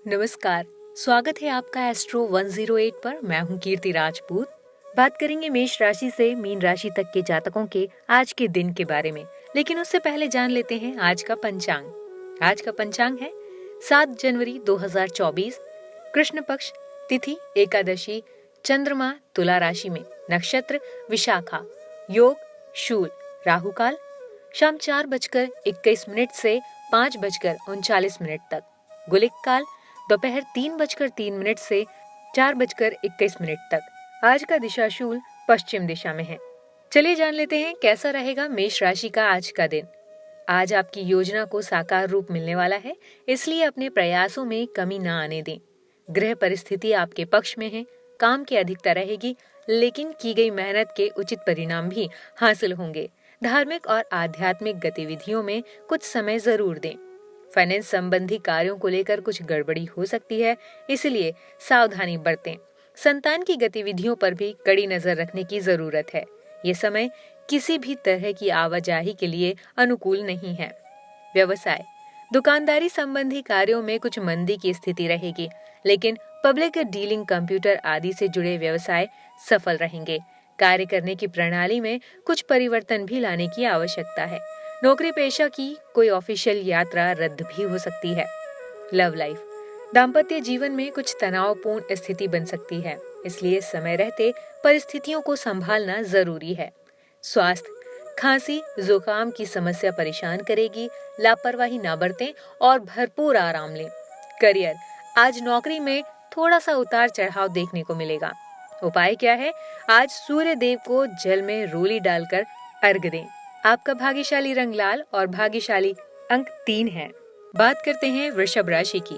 नमस्कार। स्वागत है आपका एस्ट्रो 108 पर। मैं हूं कीर्ति राजपूत। बात करेंगे मेष राशि से मीन राशि तक के जातकों के आज के दिन के बारे में, लेकिन उससे पहले जान लेते हैं आज का पंचांग। आज का पंचांग है 7 जनवरी 2024, कृष्ण पक्ष, तिथि एकादशी, चंद्रमा तुला राशि में, नक्षत्र विशाखा, योग शूल, राहु काल शाम 4:21 से 5:39 तक, गुलिक काल दोपहर 3:03 से 4:21 तक। आज का दिशाशूल पश्चिम दिशा में है। चलिए जान लेते हैं कैसा रहेगा मेष राशि का आज का दिन। आज आपकी योजना को साकार रूप मिलने वाला है, इसलिए अपने प्रयासों में कमी न आने दें। गृह परिस्थिति आपके पक्ष में है, काम की अधिकता रहेगी, लेकिन की गई मेहनत के उचित परिणाम भी हासिल होंगे। धार्मिक और आध्यात्मिक गतिविधियों में कुछ समय जरूर दें। फाइनेंस संबंधी कार्यों को लेकर कुछ गड़बड़ी हो सकती है, इसलिए सावधानी बरतें। संतान की गतिविधियों पर भी कड़ी नजर रखने की जरूरत है। ये समय किसी भी तरह की आवाजाही के लिए अनुकूल नहीं है। व्यवसाय, दुकानदारी संबंधी कार्यों में कुछ मंदी की स्थिति रहेगी, लेकिन पब्लिक डीलिंग, कंप्यूटर आदि से जुड़े व्यवसाय सफल रहेंगे। कार्य करने की प्रणाली में कुछ परिवर्तन भी लाने की आवश्यकता है। नौकरी पेशा की कोई ऑफिशियल यात्रा रद्द भी हो सकती है। लव लाइफ, दाम्पत्य जीवन में कुछ तनावपूर्ण स्थिति बन सकती है, इसलिए समय रहते परिस्थितियों को संभालना जरूरी है। स्वास्थ्य, खांसी जुकाम की समस्या परेशान करेगी, लापरवाही ना बरतें और भरपूर आराम लें। करियर, आज नौकरी में थोड़ा सा उतार चढ़ाव देखने को मिलेगा। उपाय क्या है? आज सूर्य देव को जल में रोली डालकर अर्घ दें। आपका भाग्यशाली रंग लाल और भाग्यशाली अंक 3 है। बात करते हैं वृषभ राशि की।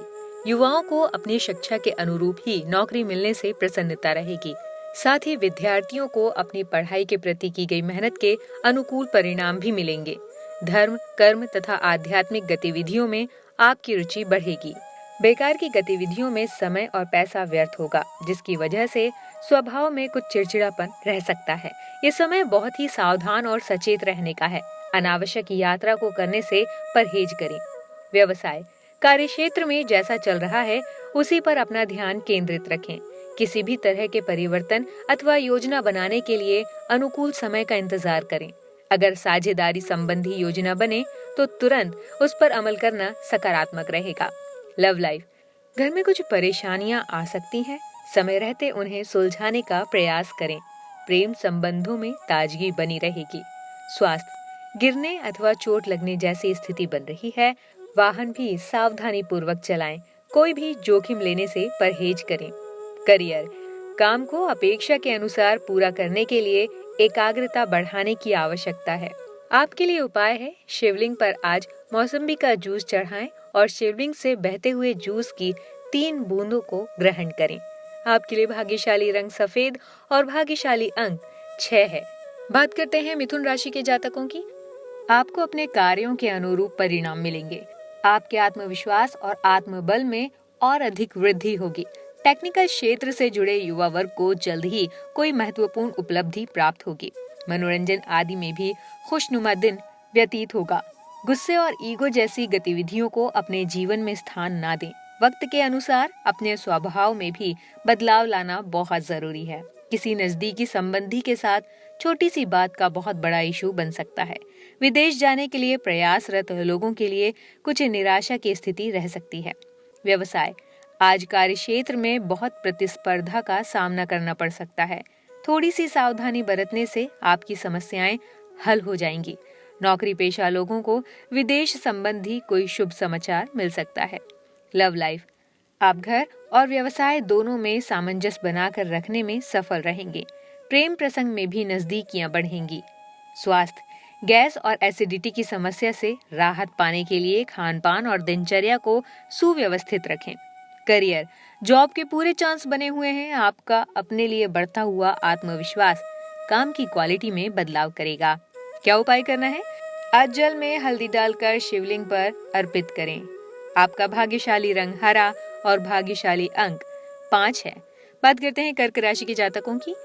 युवाओं को अपनी शिक्षा के अनुरूप ही नौकरी मिलने से प्रसन्नता रहेगी। साथ ही विद्यार्थियों को अपनी पढ़ाई के प्रति की गई मेहनत के अनुकूल परिणाम भी मिलेंगे। धर्म, कर्म तथा आध्यात्मिक गतिविधियों में आपकी रुचि बढ़ेगी। बेकार की गतिविधियों में समय और पैसा व्यर्थ होगा, जिसकी वजह से स्वभाव में कुछ चिड़चिड़ापन रह सकता है। ये समय बहुत ही सावधान और सचेत रहने का है। अनावश्यक यात्रा को करने से परहेज करें। व्यवसाय, कार्य क्षेत्र में जैसा चल रहा है उसी पर अपना ध्यान केंद्रित रखें। किसी भी तरह के परिवर्तन अथवा योजना बनाने के लिए अनुकूल समय का इंतजार करें। अगर साझेदारी संबंधी योजना बने तो तुरंत उस पर अमल करना सकारात्मक रहेगा। लव लाइफ, घर में कुछ परेशानियां आ सकती हैं, समय रहते उन्हें सुलझाने का प्रयास करें। प्रेम संबंधों में ताजगी बनी रहेगी। स्वास्थ्य, गिरने अथवा चोट लगने जैसी स्थिति बन रही है, वाहन भी सावधानी पूर्वक चलाएं। कोई भी जोखिम लेने से परहेज करें। करियर, काम को अपेक्षा के अनुसार पूरा करने के लिए एकाग्रता बढ़ाने की आवश्यकता है। आपके लिए उपाय है, शिवलिंग पर आज मौसम्बी का जूस चढ़ाएं और शिवलिंग से बहते हुए जूस की 3 बूंदों को ग्रहण करें। आपके लिए भाग्यशाली रंग सफेद और भाग्यशाली अंक 6 है। बात करते हैं मिथुन राशि के जातकों की। आपको अपने कार्यों के अनुरूप परिणाम मिलेंगे। आपके आत्मविश्वास और आत्मबल में और अधिक वृद्धि होगी। टेक्निकल क्षेत्र से जुड़े युवा वर्ग को जल्द ही कोई महत्वपूर्ण उपलब्धि प्राप्त होगी। मनोरंजन आदि में भी खुशनुमा दिन व्यतीत होगा। गुस्से और ईगो जैसी गतिविधियों को अपने जीवन में स्थान ना दें। वक्त के अनुसार अपने स्वभाव में भी बदलाव लाना बहुत जरूरी है। किसी नजदीकी संबंधी के साथ छोटी सी बात का बहुत बड़ा इशू बन सकता है। विदेश जाने के लिए प्रयासरत लोगों के लिए कुछ निराशा की स्थिति रह सकती है। व्यवसाय, आज कार्य क्षेत्र में बहुत प्रतिस्पर्धा का सामना करना पड़ सकता है। थोड़ी सी सावधानी बरतने से आपकी समस्याएं हल हो जाएंगी। नौकरी पेशा लोगों को विदेश संबंधी कोई शुभ समाचार मिल सकता है। लव लाइफ, आप घर और व्यवसाय दोनों में सामंजस्य बनाकर रखने में सफल रहेंगे। प्रेम प्रसंग में भी नजदीकियां बढ़ेंगी। स्वास्थ्य, गैस और एसिडिटी की समस्या से राहत पाने के लिए खान-पान और दिनचर्या को सुव्यवस्थित रखें। करियर, जॉब के पूरे चांस बने हुए हैं। आपका अपने लिए बढ़ता हुआ आत्मविश्वास काम की क्वालिटी में बदलाव करेगा। क्या उपाय करना है? आज जल में हल्दी डालकर शिवलिंग पर अर्पित करें। आपका भाग्यशाली रंग हरा और भाग्यशाली अंक 5 है। बात करते हैं कर्क राशि के जातकों की।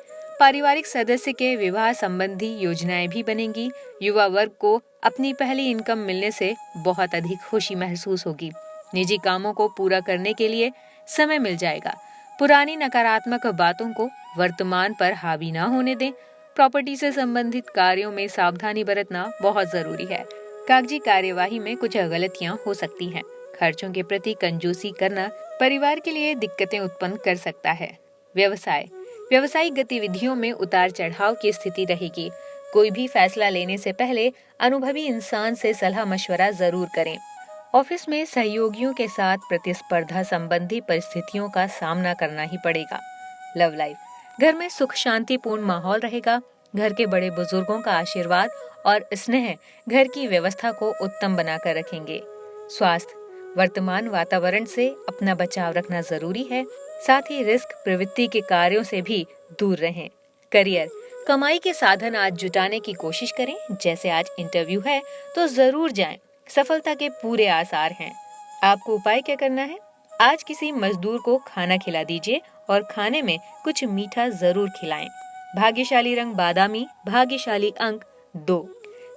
पारिवारिक सदस्य के विवाह संबंधी योजनाएं भी बनेंगी। युवा वर्ग को अपनी पहली इनकम मिलने से बहुत अधिक खुशी महसूस होगी। निजी कामों को पूरा करने के लिए समय मिल जाएगा। पुरानी नकारात्मक बातों को वर्तमान पर हावी ना होने दें। प्रॉपर्टी से संबंधित कार्यों में सावधानी बरतना बहुत जरूरी है। कागजी कार्यवाही में कुछ गलतियां हो सकती हैं। खर्चों के प्रति कंजूसी करना परिवार के लिए दिक्कतें उत्पन्न कर सकता है। व्यावसायिक गतिविधियों में उतार चढ़ाव की स्थिति रहेगी। कोई भी फैसला लेने से पहले अनुभवी इंसान से सलाह मशवरा जरूर करें। ऑफिस में सहयोगियों के साथ प्रतिस्पर्धा संबंधी परिस्थितियों का सामना करना ही पड़ेगा। लव लाइफ, घर में सुख शांतिपूर्ण माहौल रहेगा। घर के बड़े बुजुर्गों का आशीर्वाद और स्नेह घर की व्यवस्था को उत्तम बनाकर रखेंगे। स्वास्थ्य, वर्तमान वातावरण से अपना बचाव रखना जरूरी है। साथ ही रिस्क प्रवृत्ति के कार्यों से भी दूर रहें। करियर, कमाई के साधन आज जुटाने की कोशिश करें। जैसे आज इंटरव्यू है तो जरूर जाएं। सफलता के पूरे आसार हैं। आपको उपाय क्या करना है? आज किसी मजदूर को खाना खिला दीजिए और खाने में कुछ मीठा जरूर खिलाएं। भाग्यशाली रंग बादामी, भाग्यशाली अंक 2।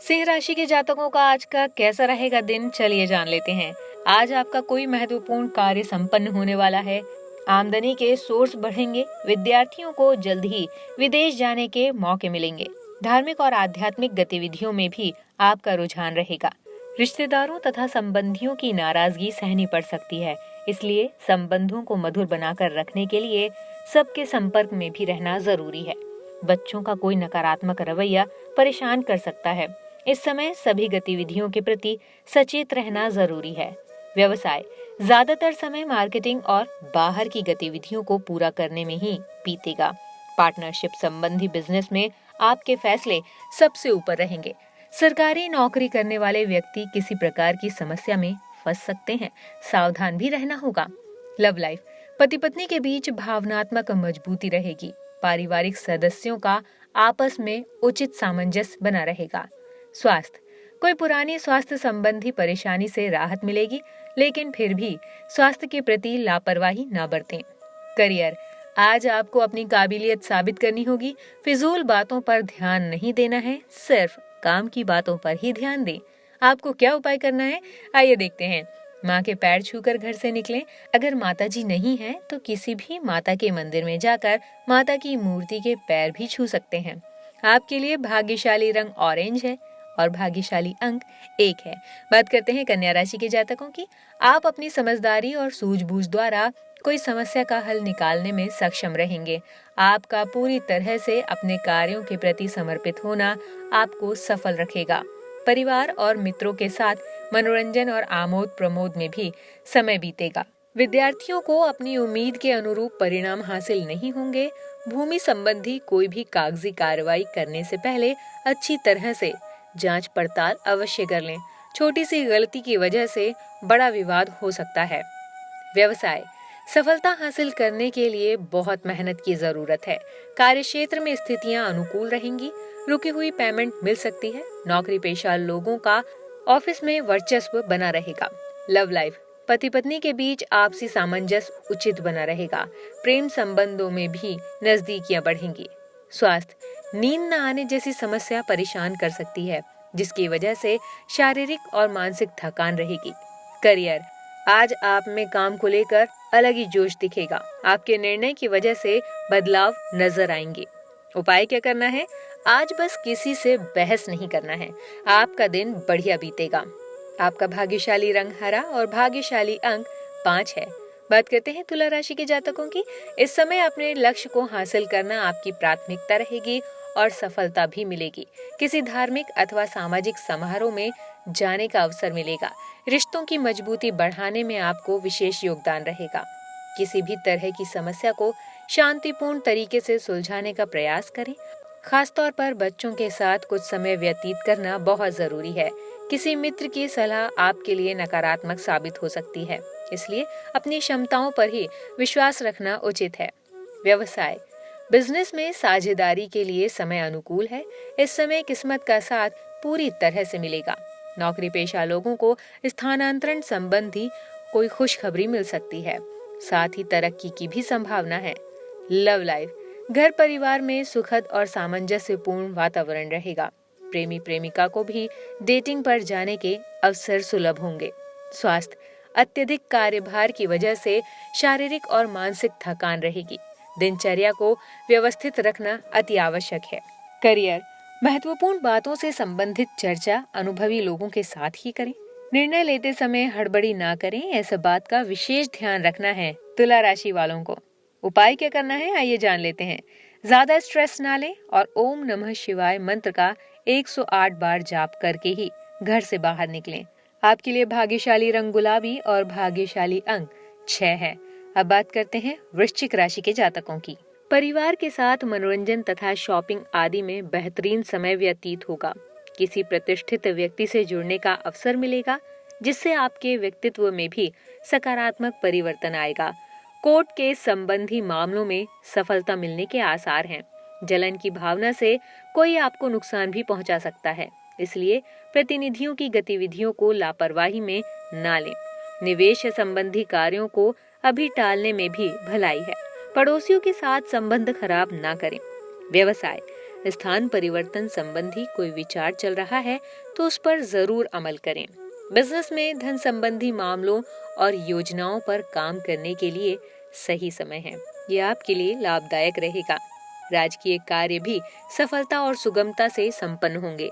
सिंह राशि के जातकों का आज का कैसा रहेगा दिन, चलिए जान लेते हैं। आज आपका कोई महत्वपूर्ण कार्य संपन्न होने वाला है। आमदनी के सोर्स बढ़ेंगे। विद्यार्थियों को जल्द ही विदेश जाने के मौके मिलेंगे। धार्मिक और आध्यात्मिक गतिविधियों में भी आपका रुझान रहेगा। रिश्तेदारों तथा संबंधियों की नाराजगी सहनी पड़ सकती है, इसलिए संबंधों को मधुर बनाकर रखने के लिए सबके संपर्क में भी रहना जरूरी है। बच्चों का कोई नकारात्मक रवैया परेशान कर सकता है। इस समय सभी गतिविधियों के प्रति सचेत रहना जरूरी है। व्यवसाय, ज्यादातर समय मार्केटिंग और बाहर की गतिविधियों को पूरा करने में ही बीतेगा। पार्टनरशिप संबंधी बिजनेस में आपके फैसले सबसे ऊपर रहेंगे। सरकारी नौकरी करने वाले व्यक्ति किसी प्रकार की समस्या में फंस सकते हैं, सावधान भी रहना होगा। लव लाइफ, पति पत्नी के बीच भावनात्मक मजबूती रहेगी। पारिवारिक सदस्यों का आपस में उचित सामंजस्य बना रहेगा। स्वास्थ्य, कोई पुरानी स्वास्थ्य संबंधी परेशानी से राहत मिलेगी, लेकिन फिर भी स्वास्थ्य के प्रति लापरवाही न बरतें। करियर, आज आपको अपनी काबिलियत साबित करनी होगी। फिजूल बातों पर ध्यान नहीं देना है, सिर्फ काम की बातों पर ही ध्यान दें। आपको क्या उपाय करना है, आइए देखते हैं। माँ के पैर छूकर घर से निकलें। अगर माता जी नहीं है तो किसी भी माता के मंदिर में जाकर माता की मूर्ति के पैर भी छू सकते हैं। आपके लिए भाग्यशाली रंग ऑरेंज है और भाग्यशाली अंक 1 है। बात करते हैं कन्या राशि के जातकों की। आप अपनी समझदारी और सूझबूझ द्वारा कोई समस्या का हल निकालने में सक्षम रहेंगे। आपका पूरी तरह से अपने कार्यों के प्रति समर्पित होना आपको सफल रखेगा। परिवार और मित्रों के साथ मनोरंजन और आमोद प्रमोद में भी समय बीतेगा। विद्यार्थियों को अपनी उम्मीद के अनुरूप परिणाम हासिल नहीं होंगे। भूमि संबंधी कोई भी कागजी कार्रवाई करने से पहले अच्छी तरह से जांच पड़ताल अवश्य कर लें। छोटी सी गलती की वजह से बड़ा विवाद हो सकता है। व्यवसाय, सफलता हासिल करने के लिए बहुत मेहनत की जरूरत है। कार्यक्षेत्र में स्थितियां अनुकूल रहेंगी। रुकी हुई पेमेंट मिल सकती है। नौकरी पेशा लोगों का ऑफिस में वर्चस्व बना रहेगा। लव लाइफ, पति पत्नी के बीच आपसी सामंजस्य उचित बना रहेगा। प्रेम संबंधों में भी नजदीकियां बढ़ेंगी। स्वास्थ्य, नींद न आने जैसी समस्या परेशान कर सकती है, जिसकी वजह से शारीरिक और मानसिक थकान रहेगी। करियर, आज आप में काम को लेकर अलग ही जोश दिखेगा। आपके निर्णय की वजह से बदलाव नजर आएंगे। उपाय क्या करना है? आज बस किसी से बहस नहीं करना है। आपका दिन बढ़िया बीतेगा। आपका भाग्यशाली रंग हरा और भाग्यशाली अंक 5 है। बात करते हैं तुला राशि के जातकों की। इस समय अपने लक्ष्य को हासिल करना आपकी प्राथमिकता रहेगी और सफलता भी मिलेगी। किसी धार्मिक अथवा सामाजिक समारोह में जाने का अवसर मिलेगा। रिश्तों की मजबूती बढ़ाने में आपको विशेष योगदान रहेगा। किसी भी तरह की समस्या को शांतिपूर्ण तरीके से सुलझाने का प्रयास करें। खासतौर पर बच्चों के साथ कुछ समय व्यतीत करना बहुत जरूरी है। किसी मित्र की सलाह आपके लिए नकारात्मक साबित हो सकती है, इसलिए अपनी क्षमताओं पर ही विश्वास रखना उचित है। व्यवसाय, बिजनेस में साझेदारी के लिए समय अनुकूल है। इस समय किस्मत का साथ पूरी तरह से मिलेगा। नौकरी पेशा लोगों को स्थानांतरण संबंधी कोई खुशखबरी मिल सकती है। साथ ही तरक्की की भी संभावना है। लव लाइफ, घर परिवार में सुखद और सामंजस्यपूर्ण वातावरण रहेगा। प्रेमी प्रेमिका को भी डेटिंग पर जाने के अवसर सुलभ होंगे। स्वास्थ्य, अत्यधिक कार्यभार की वजह से शारीरिक और मानसिक थकान रहेगी। दिनचर्या को व्यवस्थित रखना अति आवश्यक है। करियर, महत्वपूर्ण बातों से संबंधित चर्चा अनुभवी लोगों के साथ ही करें। निर्णय लेते समय हड़बड़ी ना करें, ऐसा बात का विशेष ध्यान रखना है तुला राशि वालों को। उपाय क्या करना है, आइए जान लेते हैं। ज्यादा स्ट्रेस ना लें और ओम नमः शिवाय मंत्र का 108 बार जाप करके ही घर से बाहर निकलें। आपके लिए भाग्यशाली रंग गुलाबी और भाग्यशाली अंक 6 है। अब बात करते हैं वृश्चिक राशि के जातकों की। परिवार के साथ मनोरंजन तथा शॉपिंग आदि में बेहतरीन समय व्यतीत होगा। किसी प्रतिष्ठित व्यक्ति से जुड़ने का अवसर मिलेगा, जिससे आपके व्यक्तित्व में भी सकारात्मक परिवर्तन आएगा। कोर्ट के संबंधी मामलों में सफलता मिलने के आसार हैं। जलन की भावना से कोई आपको नुकसान भी पहुंचा सकता है, इसलिए प्रतिनिधियों की गतिविधियों को लापरवाही में ना लें। निवेश संबंधी कार्यों को अभी टालने में भी भलाई है। पड़ोसियों के साथ संबंध खराब ना करें। व्यवसाय, स्थान परिवर्तन संबंधी कोई विचार चल रहा है तो उस पर जरूर अमल करें। बिजनेस में धन संबंधी मामलों और योजनाओं पर काम करने के लिए सही समय है। ये आपके लिए लाभदायक रहेगा। राजकीय कार्य भी सफलता और सुगमता से संपन्न होंगे।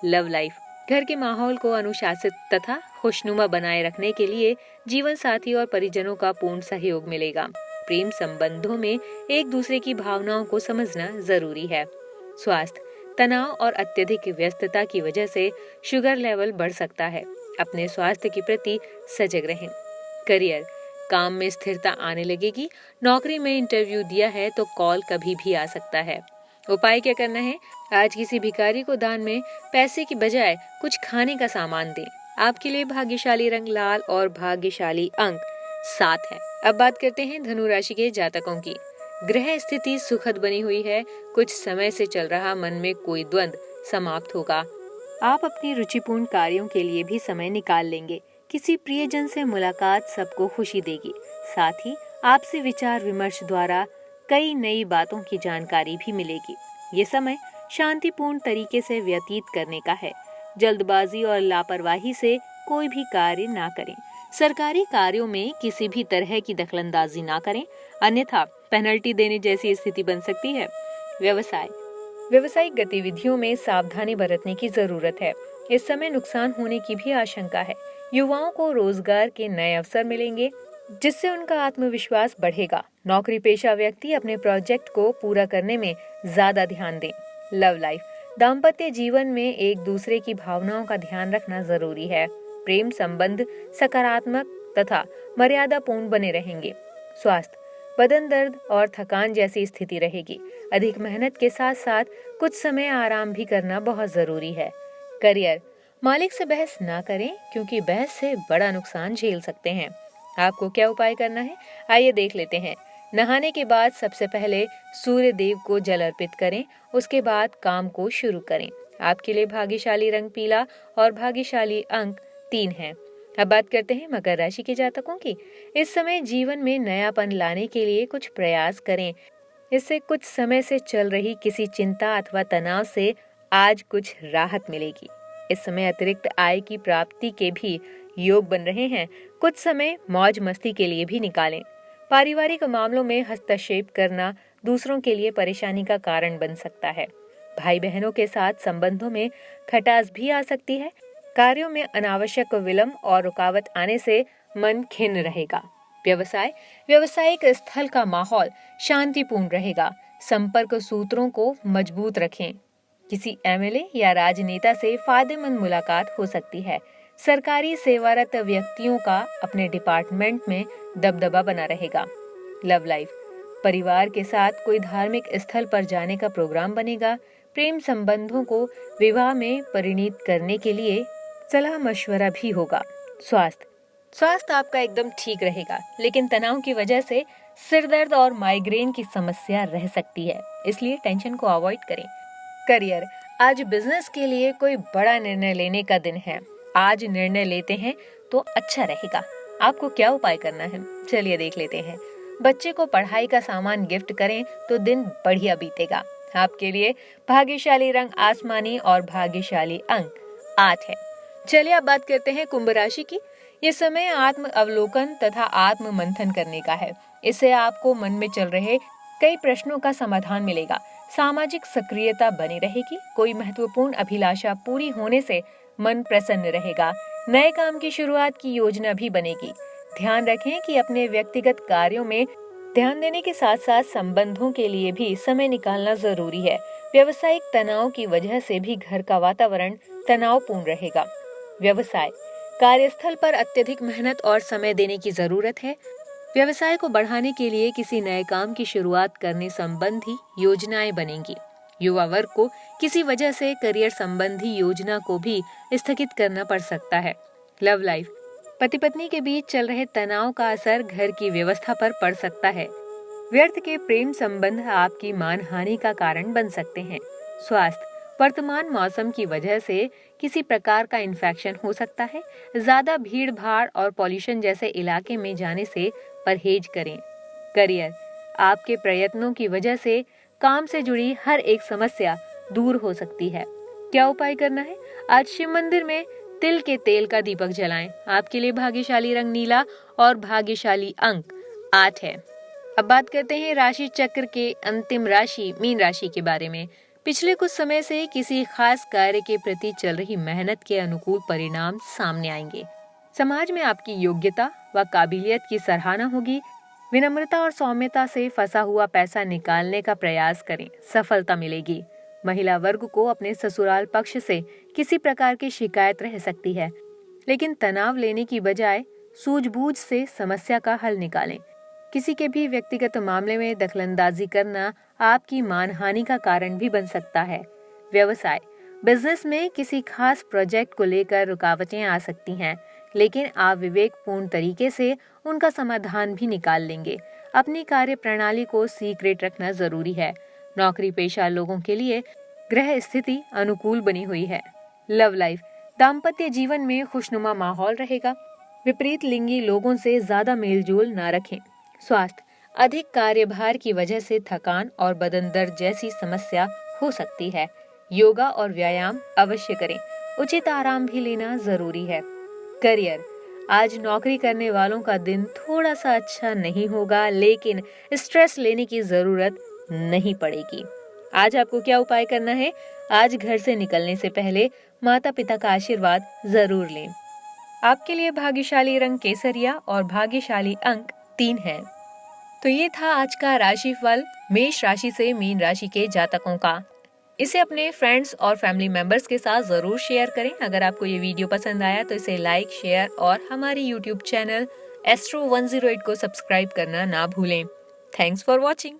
लव लाइफ, घर के माहौल को अनुशासित तथा खुशनुमा बनाए रखने के लिए जीवन साथी और परिजनों का पूर्ण सहयोग मिलेगा। प्रेम संबंधों में एक दूसरे की भावनाओं को समझना जरूरी है। स्वास्थ्य, तनाव और अत्यधिक व्यस्तता की वजह से शुगर लेवल बढ़ सकता है। अपने स्वास्थ्य के प्रति सजग रहें। करियर, काम में स्थिरता आने लगेगी। नौकरी में इंटरव्यू दिया है तो कॉल कभी भी आ सकता है। उपाय क्या करना है, आज किसी भिखारी को दान में पैसे की बजाय कुछ खाने का सामान दें। आपके लिए भाग्यशाली रंग लाल और भाग्यशाली अंक 7 है। अब बात करते हैं धनु राशि के जातकों की। ग्रह स्थिति सुखद बनी हुई है। कुछ समय से चल रहा मन में कोई द्वंद समाप्त होगा। आप अपनी रुचिपूर्ण कार्यों के लिए भी समय निकाल लेंगे। किसी प्रियजन से मुलाकात सबको खुशी देगी। साथ ही आपसे विचार विमर्श द्वारा कई नई बातों की जानकारी भी मिलेगी। ये समय शांतिपूर्ण तरीके से व्यतीत करने का है। जल्दबाजी और लापरवाही से कोई भी कार्य ना करें। सरकारी कार्यों में किसी भी तरह की दखलंदाजी ना करें, अन्यथा पेनल्टी देने जैसी स्थिति बन सकती है। व्यवसाय, व्यवसायिक गतिविधियों में सावधानी बरतने की जरूरत है। इस समय नुकसान होने की भी आशंका है। युवाओं को रोजगार के नए अवसर मिलेंगे, जिससे उनका आत्मविश्वास बढ़ेगा। नौकरी पेशा व्यक्ति अपने प्रोजेक्ट को पूरा करने में ज्यादा ध्यान दें। लव लाइफ, दाम्पत्य जीवन में एक दूसरे की भावनाओं का ध्यान रखना जरूरी है। प्रेम संबंध सकारात्मक तथा मर्यादापूर्ण बने रहेंगे। स्वास्थ्य, बदन दर्द और थकान जैसी स्थिति रहेगी। अधिक मेहनत के साथ साथ कुछ समय आराम भी करना बहुत जरूरी है। करियर, मालिक से बहस ना करें, क्योंकि बहस से बड़ा नुकसान झेल सकते हैं। आपको क्या उपाय करना है, आइए देख लेते हैं। नहाने के बाद सबसे पहले सूर्य देव को जल अर्पित करें, उसके बाद काम को शुरू करें। आपके लिए भाग्यशाली रंग पीला और भाग्यशाली अंक 3 है। अब बात करते हैं मकर राशि के जातकों की। इस समय जीवन में नयापन लाने के लिए कुछ प्रयास करें। इससे कुछ समय से चल रही किसी चिंता अथवा तनाव से आज कुछ राहत मिलेगी। इस समय अतिरिक्त आय की प्राप्ति के भी योग बन रहे हैं। कुछ समय मौज मस्ती के लिए भी निकालें। पारिवारिक मामलों में हस्तक्षेप करना दूसरों के लिए परेशानी का कारण बन सकता है। भाई बहनों के साथ संबंधों में खटास भी आ सकती है। कार्यों में अनावश्यक विलंब और रुकावट आने से मन खिन्न रहेगा। व्यवसाय, व्यवसायिक स्थल का माहौल शांतिपूर्ण रहेगा। संपर्क सूत्रों को मजबूत रखें। किसी एमएलए या राजनेता से फायदेमंद मुलाकात हो सकती है। सरकारी सेवारत व्यक्तियों का अपने डिपार्टमेंट में दबदबा बना रहेगा। लव लाइफ, परिवार के साथ कोई धार्मिक स्थल पर जाने का प्रोग्राम बनेगा। प्रेम संबंधों को विवाह में परिणीत करने के लिए सलाह मशवरा भी होगा। स्वास्थ्य आपका एकदम ठीक रहेगा, लेकिन तनाव की वजह से सिर दर्द और माइग्रेन की समस्या रह सकती है, इसलिए टेंशन को अवॉइड करें। करियर, आज बिजनेस के लिए कोई बड़ा निर्णय लेने का दिन है। आज निर्णय लेते हैं तो अच्छा रहेगा। आपको क्या उपाय करना है, चलिए देख लेते हैं। बच्चे को पढ़ाई का सामान गिफ्ट करें तो दिन बढ़िया बीतेगा। आपके लिए भाग्यशाली रंग आसमानी और भाग्यशाली अंक 8 है। चलिए अब बात करते हैं कुंभ राशि की। ये समय आत्म अवलोकन तथा आत्म मंथन करने का है। इससे आपको मन में चल रहे कई प्रश्नों का समाधान मिलेगा। सामाजिक सक्रियता बनी रहेगी। कोई महत्वपूर्ण अभिलाषा पूरी होने से मन प्रसन्न रहेगा। नए काम की शुरुआत की योजना भी बनेगी। ध्यान रखें कि अपने व्यक्तिगत कार्यों में ध्यान देने के साथ साथ संबंधों के लिए भी समय निकालना जरूरी है। व्यवसायिक तनाव की वजह से भी घर का वातावरण तनावपूर्ण रहेगा। व्यवसाय, कार्यस्थल पर अत्यधिक मेहनत और समय देने की जरूरत है। व्यवसाय को बढ़ाने के लिए किसी नए काम की शुरुआत करने संबंधी योजनाएं बनेंगी। युवा वर्ग को किसी वजह से करियर संबंधी योजना को भी स्थगित करना पड़ सकता है। लव लाइफ, पति पत्नी के बीच चल रहे तनाव का असर घर की व्यवस्था पर पड़ सकता है। व्यर्थ के प्रेम संबंध आपकी मानहानि का कारण बन सकते हैं। स्वास्थ्य, वर्तमान मौसम की वजह से किसी प्रकार का इन्फेक्शन हो सकता है। ज्यादा भीड़ भाड़ और पॉल्यूशन जैसे इलाके में जाने से परहेज करें। करियर, आपके प्रयत्नों की वजह से काम से जुड़ी हर एक समस्या दूर हो सकती है। क्या उपाय करना है? आज शिव मंदिर में तिल के तेल का दीपक जलाएं। आपके लिए भाग्यशाली रंग नीला और भाग्यशाली अंक 8 है। अब बात करते हैं राशि चक्र के अंतिम राशि मीन राशि के बारे में। पिछले कुछ समय से किसी खास कार्य के प्रति चल रही मेहनत के अनुकूल परिणाम सामने आएंगे। समाज में आपकी योग्यता व काबिलियत की सराहना होगी। विनम्रता और सौम्यता से फंसा हुआ पैसा निकालने का प्रयास करें, सफलता मिलेगी। महिला वर्ग को अपने ससुराल पक्ष से किसी प्रकार की शिकायत रह सकती है, लेकिन तनाव लेने की बजाय सूझबूझ से समस्या का हल निकालें। किसी के भी व्यक्तिगत मामले में दखलंदाजी करना आपकी मानहानि का कारण भी बन सकता है। व्यवसाय, बिजनेस में किसी खास प्रोजेक्ट को लेकर रुकावटें आ सकती हैं, लेकिन आप विवेकपूर्ण तरीके से उनका समाधान भी निकाल लेंगे। अपनी कार्य प्रणाली को सीक्रेट रखना जरूरी है। नौकरी पेशा लोगों के लिए ग्रह स्थिति अनुकूल बनी हुई है। लव लाइफ, दाम्पत्य जीवन में खुशनुमा माहौल रहेगा। विपरीत लिंगी लोगों से ज्यादा मेलजोल न रखें। स्वास्थ्य, अधिक कार्यभार की वजह से थकान और बदन दर्द जैसी समस्या हो सकती है। योगा और व्यायाम अवश्य करें। उचित आराम भी लेना जरूरी है। करियर, आज नौकरी करने वालों का दिन थोड़ा सा अच्छा नहीं होगा, लेकिन स्ट्रेस लेने की जरूरत नहीं पड़ेगी। आज आपको क्या उपाय करना है? आज घर से निकलने से पहले माता पिता का आशीर्वाद जरूर लें। आपके लिए भाग्यशाली रंग केसरिया और भाग्यशाली अंक 3 है। तो ये था आज का राशिफल मेष राशि से मीन राशि के जातकों का। इसे अपने फ्रेंड्स और फैमिली मेंबर्स के साथ जरूर शेयर करें। अगर आपको ये वीडियो पसंद आया तो इसे लाइक, शेयर और हमारी यूट्यूब चैनल एस्ट्रो 108 को सब्सक्राइब करना ना भूलें। Thanks for watching.